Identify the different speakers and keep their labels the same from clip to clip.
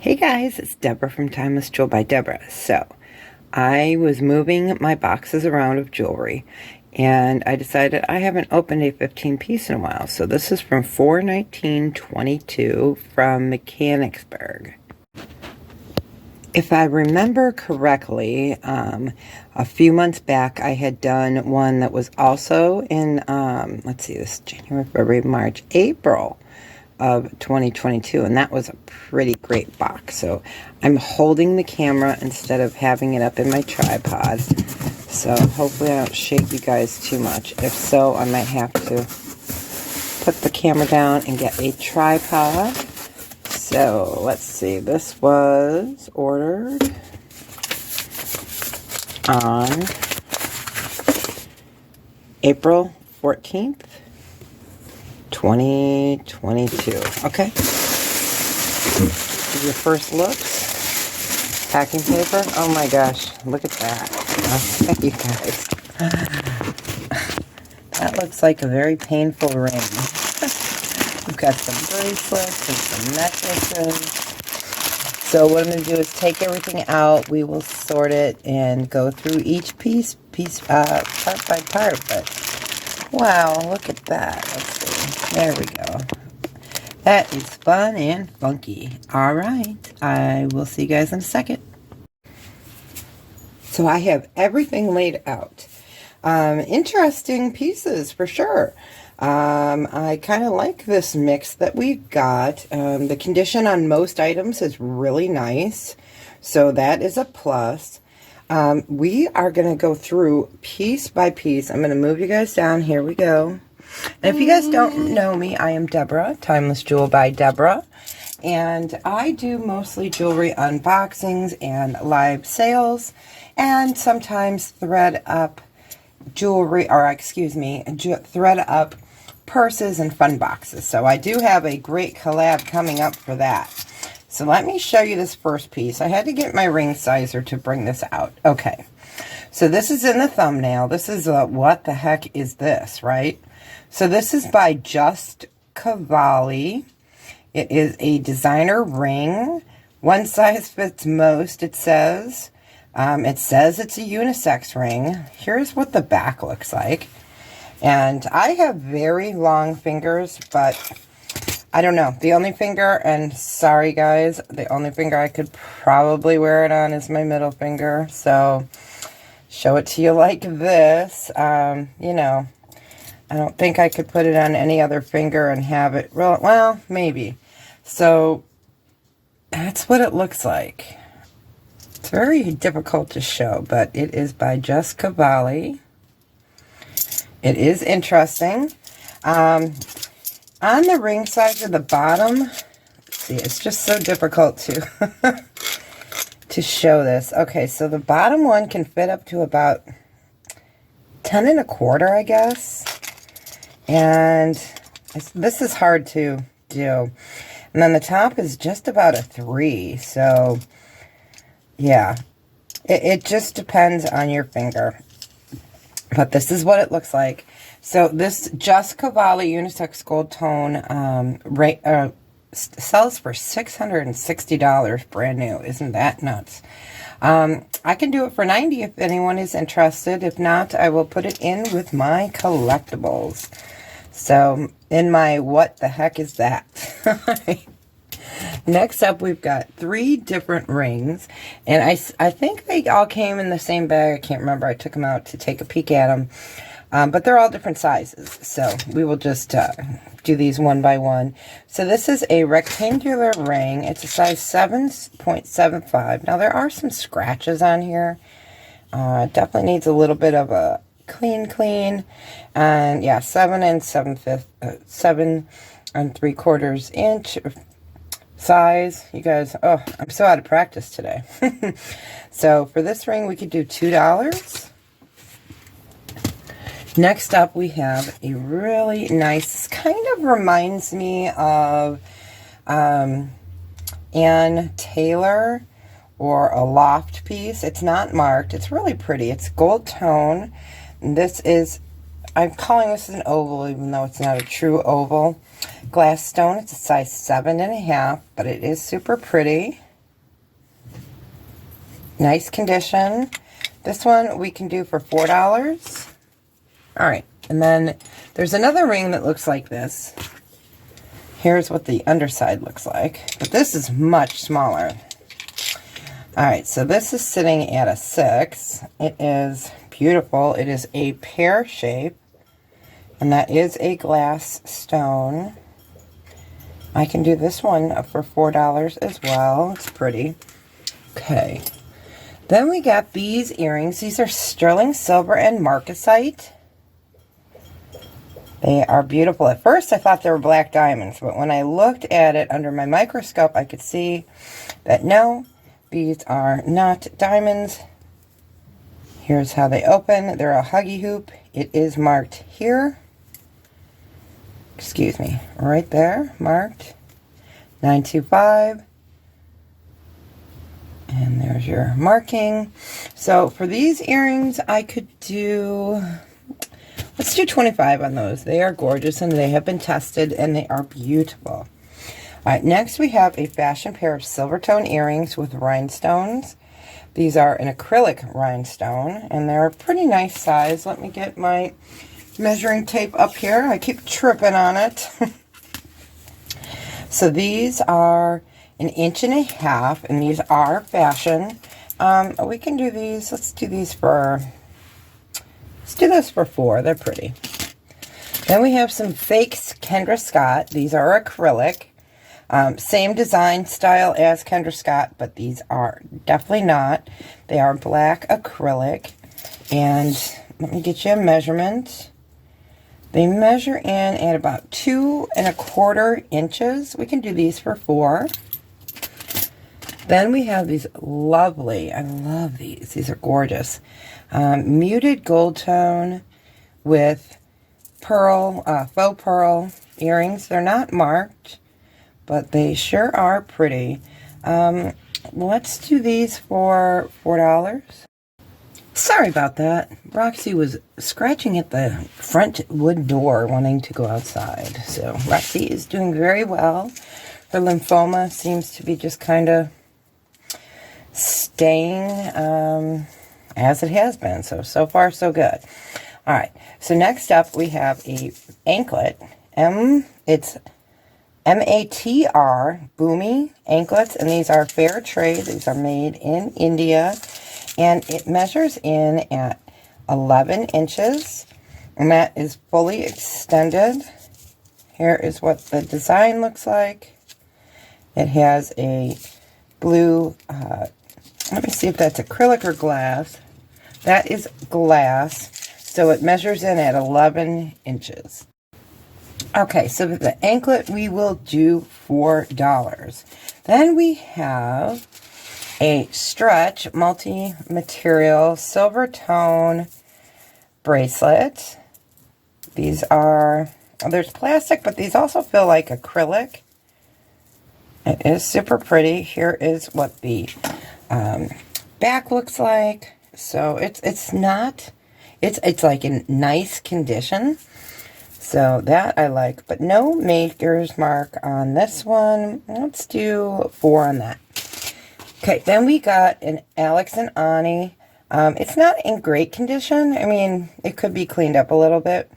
Speaker 1: Hey guys, it's Deborah from Timelessjewelbydebra. So, I was moving my boxes around of jewelry, and I decided I haven't opened a 15 piece in a while. So this is from 4/19/22 from Mechanicsburg. If I remember correctly, a few months back I had done one that was also in, let's see, this is January, February, March, April of 2022, and that was a pretty great box. So I'm holding the camera instead of having it up in my tripod, so hopefully I don't shake you guys too much. If so, I might have to put the camera down and get a tripod. So let's see, this was ordered on April 14th 2022. Okay. Your first looks. Packing paper. Oh my gosh. Look at that. Okay, you guys. That looks like a very painful ring. We've got some bracelets and some necklaces. So what I'm going to do is take everything out. We will sort it and go through each piece part by part. But wow, look at that. Let's see. There we go. That is fun and funky. All right. I will see you guys in a second. So I have everything laid out. Interesting pieces for sure. I kind of like this mix that we've got. The condition on most items is really nice. So that is a plus. We are going to go through piece by piece. I'm going to move you guys down. Here we go. And if you guys don't know me, I am Deborah, Timeless Jewel by Deborah. And I do mostly jewelry unboxings and live sales. And sometimes ThredUP jewelry, or excuse me, ThredUP purses and fun boxes. So I do have a great collab coming up for that. So let me show you this first piece. I had to get my ring sizer to bring this out. Okay, so this is in the thumbnail. This is what the heck is this, right? So this is by Just Cavalli. It is a designer ring. One size fits most, it says. It says it's a unisex ring. Here's what the back looks like. And I have very long fingers, but I don't know. The only finger, and sorry guys, the only finger I could probably wear it on is my middle finger. So, show it to you like this. You know, I don't think I could put it on any other finger and have it, well, maybe. So, that's what it looks like. It's very difficult to show, but it is by Just Cavalli. It is interesting. On the ring size of the bottom, let's see, it's just so difficult to to show this. Okay, so the bottom one can fit up to about 10 1/4, I guess. And this is hard to do. And then the top is just about a 3. So, yeah, it just depends on your finger. But this is what it looks like. So this Just Cavalli Unisex Gold Tone sells for $660 brand new. Isn't that nuts? I can do it for $90 if anyone is interested. If not, I will put it in with my collectibles. So in my what the heck is that? Next up, we've got 3 different rings, and I think they all came in the same bag. I can't remember. I took them out to take a peek at them, but they're all different sizes, so we will just do these one by one. So this is a rectangular ring. It's a size 7.75. Now, there are some scratches on here. It definitely needs a little bit of a clean, and yeah, 7 3/4 inch size. You guys, oh, I'm so out of practice today. So for this ring, we could do $2. Next up, we have a really nice, kind of reminds me of Ann Taylor or a loft piece. It's not marked. It's really pretty. It's gold tone. And this is, I'm calling this an oval, even though it's not a true oval. Glass stone. It's a size 7.5, but it is super pretty. Nice condition. This one we can do for $4. All right, and then there's another ring that looks like this. Here's what the underside looks like, but this is much smaller. All right, so this is sitting at a 6. It is beautiful. It is a pear shape, and that is a glass stone. I can do this one for $4 as well. It's pretty. Okay. Then we got these earrings. These are sterling silver and marcasite. They are beautiful. At first I thought they were black diamonds, but when I looked at it under my microscope, I could see that no, these are not diamonds. Here's how they open. They're a huggy hoop. It is marked here. Excuse me, right there, marked 925. And there's your marking. So for these earrings, I could do, let's do 25 on those. They are gorgeous and they have been tested and they are beautiful. All right, next we have a fashion pair of silver tone earrings with rhinestones. These are an acrylic rhinestone and they're a pretty nice size. Let me get my measuring tape up here. I keep tripping on it. So these are 1.5 inches, and these are fashion. We can do these. Let's do these for. Let's do this for $4. They're pretty. Then we have some fake Kendra Scott. These are acrylic. Same design style as Kendra Scott, but these are definitely not. They are black acrylic, and let me get you a measurement. They measure in at about 2¼ inches. We can do these for $4. Then we have these lovely, I love these. These are gorgeous. Muted gold tone with pearl, faux pearl earrings. They're not marked, but they sure are pretty. Let's do these for $4. Sorry about that. Roxy was scratching at the front wood door wanting to go outside. So Roxy is doing very well. Her lymphoma seems to be just kind of staying as it has been. So far so good. All right. So next up we have a anklet. It's MATR Boomy anklets, and these are fair trade. These are made in India. And it measures in at 11 inches, and that is fully extended. Here is what the design looks like. It has a blue, let me see if that's acrylic or glass. That is glass, so it measures in at 11 inches. Okay, so the anklet we will do $4. Then we have a stretch multi-material silver tone bracelet. These are, there's plastic, but these also feel like acrylic. It is super pretty. Here is what the back looks like. So it's not, it's like in nice condition. So that I like, but no maker's mark on this one. Let's do $4 on that. Okay, then we got an Alex and Ani. It's not in great condition. I mean, it could be cleaned up a little bit.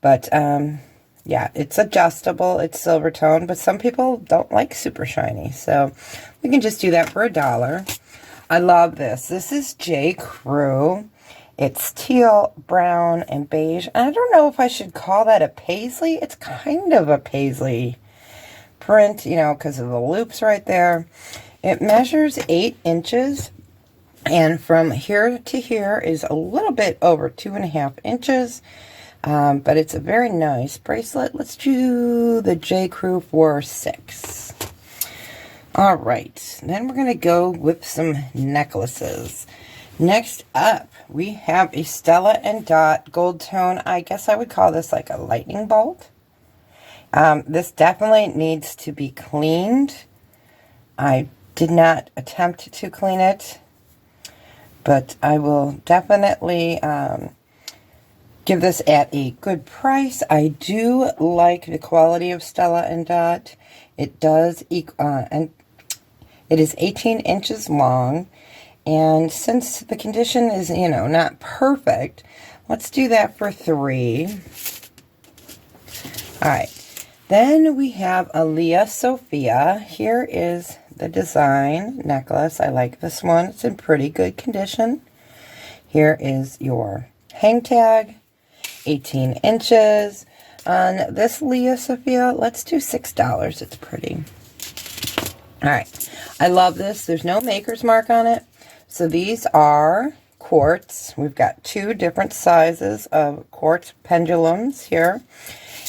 Speaker 1: But, yeah, it's adjustable. It's silver tone. But some people don't like super shiny. So, we can just do that for $1. I love this. This is J. Crew. It's teal, brown, and beige. I don't know if I should call that a paisley. It's kind of a paisley print, you know, because of the loops right there. It measures 8 inches, and from here to here is a little bit over 2.5 inches, but it's a very nice bracelet. Let's do the J. Crew for $6. All right, then we're going to go with some necklaces. Next up, we have a Stella and Dot gold tone. I guess I would call this like a lightning bolt. This definitely needs to be cleaned. I did not attempt to clean it, but I will definitely give this at a good price. I do like the quality of Stella and Dot. It does and it is 18 inches long, And since the condition is, you know, not perfect, let's do that for 3. All right. Then we have Aaliyah Sophia. Here is the design necklace. I like this one. It's in pretty good condition. Here is your hang tag, 18 inches. On this Leah Sophia, let's do $6. It's pretty. All right. I love this. There's no maker's mark on it. So these are quartz. We've got 2 different sizes of quartz pendulums here.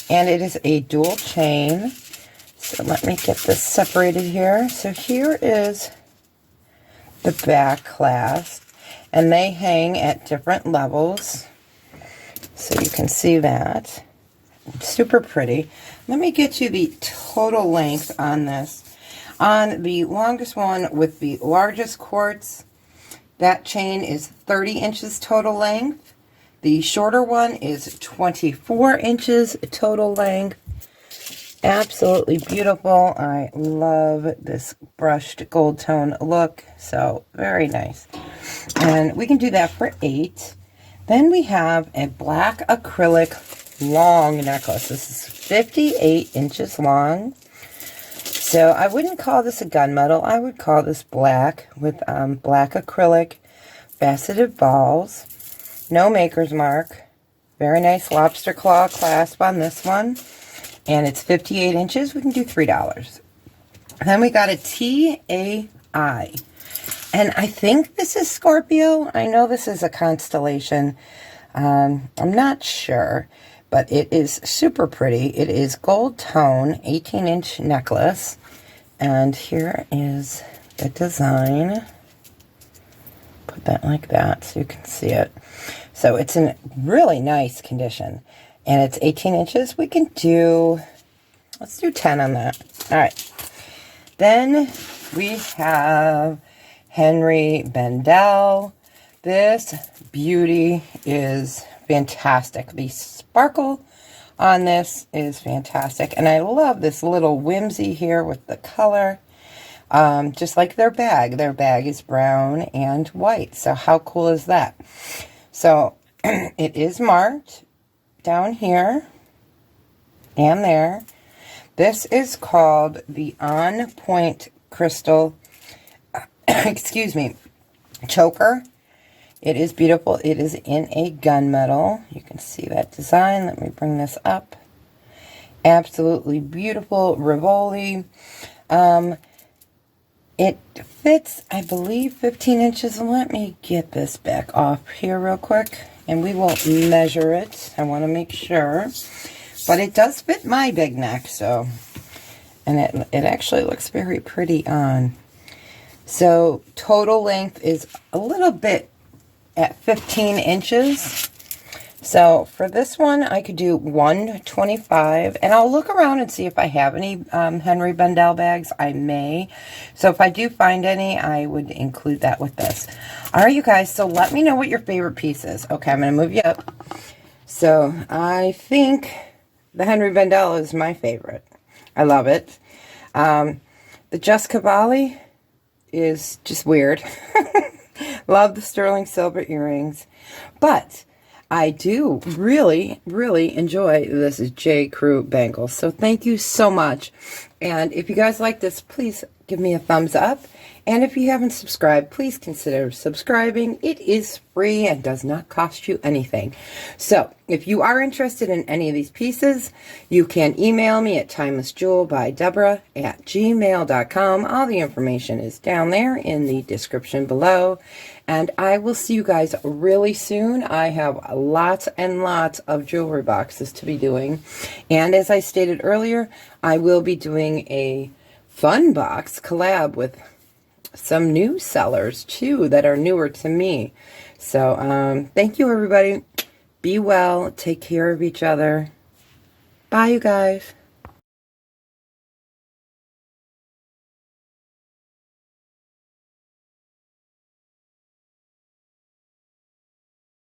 Speaker 1: And it is a dual chain. So let me get this separated here. So here is the back clasp. And they hang at different levels. So you can see that. Super pretty. Let me get you the total length on this. On the longest one with the largest quartz, that chain is 30 inches total length. The shorter one is 24 inches total length. Absolutely beautiful. I love this brushed gold tone look. So very nice. And we can do that for $8. Then we have a black acrylic long necklace. This is 58 inches long. So I wouldn't call this a gunmetal. I would call this black with black acrylic faceted balls. No maker's mark. Very nice lobster claw clasp on this one. And it's 58 inches. We can do $3. Then we got a TAI. And I think this is Scorpio. I know this is a constellation. I'm not sure. But it is super pretty. It is gold tone, 18-inch necklace. And here is the design. Put that like that so you can see it. So it's in really nice condition. And it's 18 inches. We can do, let's do 10 on that. All right. Then we have Henry Bendel. This beauty is fantastic. The sparkle on this is fantastic. And I love this little whimsy here with the color. Just like their bag. Their bag is brown and white. So how cool is that? So it is marked down here and there. This is called the On Point Crystal, excuse me, choker. It is beautiful. It is in a gunmetal. You can see that design. Let me bring this up. Absolutely beautiful Rivoli. It fits, I believe, 15 inches. Let me get this back off here real quick, and we will measure it. I want to make sure. But it does fit my big neck, so. And it actually looks very pretty on. So total length is a little bit at 15 inches. So for this one, I could do $125, and I'll look around and see if I have any Henry Bendel bags. I may. So if I do find any, I would include that with this. All right, you guys, so let me know what your favorite piece is. Okay, I'm going to move you up. So I think the Henry Bendel is my favorite. I love it. The Just Cavalli is just weird. Love the sterling silver earrings. But I do really, really enjoy this J. Crew bangle. So thank you so much. And if you guys like this, please give me a thumbs up. And if you haven't subscribed, please consider subscribing. It is free and does not cost you anything. So if you are interested in any of these pieces, you can email me at timelessjewelbydebra@gmail.com. All the information is down there in the description below. And I will see you guys really soon. I have lots and lots of jewelry boxes to be doing. And as I stated earlier, I will be doing a fun box collab with some new sellers too that are newer to me. So thank you, everybody. Be well. Take care of each other. Bye, you guys.